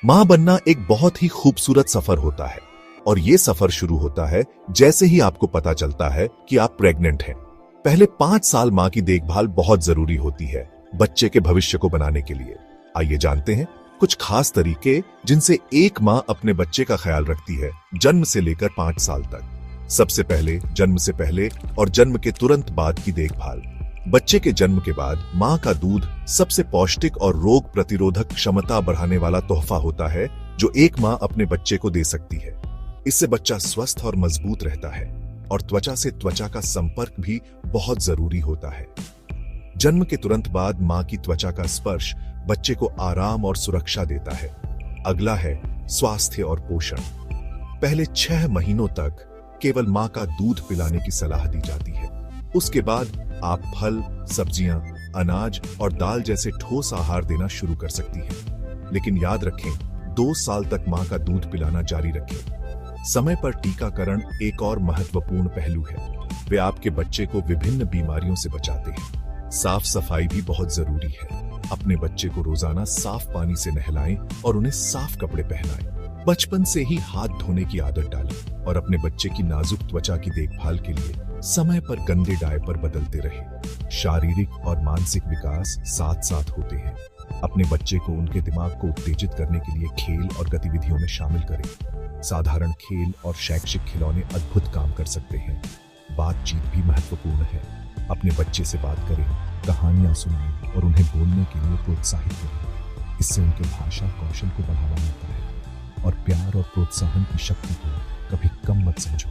मां बनना एक बहुत ही खूबसूरत सफर होता है और ये सफर शुरू होता है जैसे ही आपको पता चलता है कि आप प्रेग्नेंट हैं। पहले 5 साल मां की देखभाल बहुत जरूरी होती है बच्चे के भविष्य को बनाने के लिए। आइए जानते हैं कुछ खास तरीके जिनसे एक मां अपने बच्चे का ख्याल रखती है जन्म से लेकर 5 साल तक। सबसे पहले जन्म से पहले और जन्म के तुरंत बाद की देखभाल। बच्चे के जन्म के बाद मां का दूध सबसे पौष्टिक और रोग प्रतिरोधक क्षमता बढ़ाने वाला तोहफा होता है जो एक मां अपने बच्चे को दे सकती है। इससे बच्चा स्वस्थ और मजबूत रहता है और त्वचा से त्वचा का संपर्क भी बहुत जरूरी होता है। जन्म के तुरंत बाद मां की त्वचा का स्पर्श बच्चे को आराम और सुरक्षा देता है। अगला है स्वास्थ्य और पोषण। पहले 6 महीनों तक केवल मां का दूध पिलाने की सलाह दी जाती है। उसके बाद आप फल, सब्जियां, अनाज और दाल जैसे ठोस आहार देना शुरू कर सकती हैं। लेकिन याद रखें, 2 साल तक मां का दूध पिलाना जारी रखें। समय पर टीकाकरण एक और महत्वपूर्ण पहलू है। वे आपके बच्चे को विभिन्न बीमारियों से बचाते हैं। साफ सफाई भी बहुत जरूरी है। अपने बच्चे को रोजाना साफ पानी से नहलाएं और उन्हें साफ कपड़े पहनाएं। बचपन से ही हाथ धोने की आदत डालें और अपने बच्चे की नाजुक त्वचा की देखभाल के लिए समय पर गंदे डायपर बदलते रहें। शारीरिक और मानसिक विकास साथ साथ होते हैं। अपने बच्चे को उनके दिमाग को उत्तेजित करने के लिए खेल और गतिविधियों में शामिल करें। साधारण खेल और शैक्षिक खिलौने अद्भुत काम कर सकते हैं। बातचीत भी महत्वपूर्ण है। अपने बच्चे से बात करें, कहानियां सुनाएं और उन्हें बोलने के लिए प्रोत्साहित करें। इससे उनके भाषा कौशल को बढ़ावा मिलता है और प्यार और प्रोत्साहन की शक्ति को कभी कम मत समझो।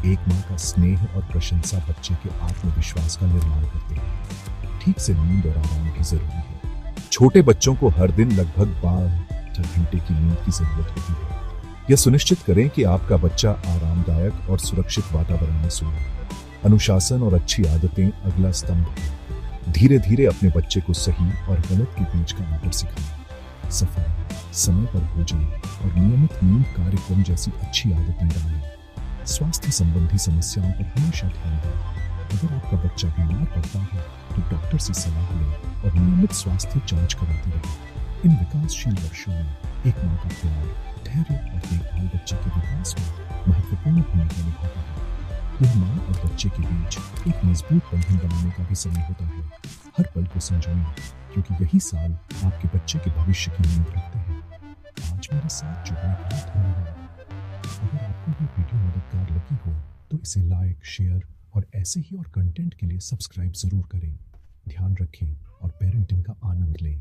एक मां का स्नेह और प्रशंसा बच्चे के आत्मविश्वास का निर्माण करते हैं। ठीक से नींद और आराम भी जरूरी है। छोटे बच्चों को हर दिन लगभग 12 घंटे की नींद की जरूरत होती है। यह सुनिश्चित करें कि आपका बच्चा आरामदायक और सुरक्षित वातावरण में सोए। अनुशासन और अच्छी आदतें अगला स्तंभ है। धीरे धीरे अपने बच्चे को सही और गलत के बीच का अंतर सिखाएं। सफाई, समय पर भोजन और नियमित नींद कार्यक्रम जैसी अच्छी आदतें डालें। स्वास्थ्य संबंधी समस्याओं पर हमेशा ध्यान दें। अगर आपका बच्चा बीमार पड़ता है तो डॉक्टर से सलाह लें और नियमित स्वास्थ्य जांच कराते रहें। इन विकासशील वर्षों में एक मां का प्यार, धैर्य और देखभाल बच्चे के विकास में महत्वपूर्ण भूमिका निभाता है। यह मां और बच्चे के बीच एक मजबूत बंधन बनाने का भी समय होता है। हर पल को संजोएं, क्योंकि यही साल आपके बच्चे के भविष्य की नींव रखते हैं। आज मेरे साथ जुड़ने के लिए धन्यवाद। अगर आपको ये वीडियो मददगार लगी हो तो इसे लाइक, शेयर और ऐसे ही और कंटेंट के लिए सब्सक्राइब जरूर करें। ध्यान रखें और पेरेंटिंग का आनंद लें।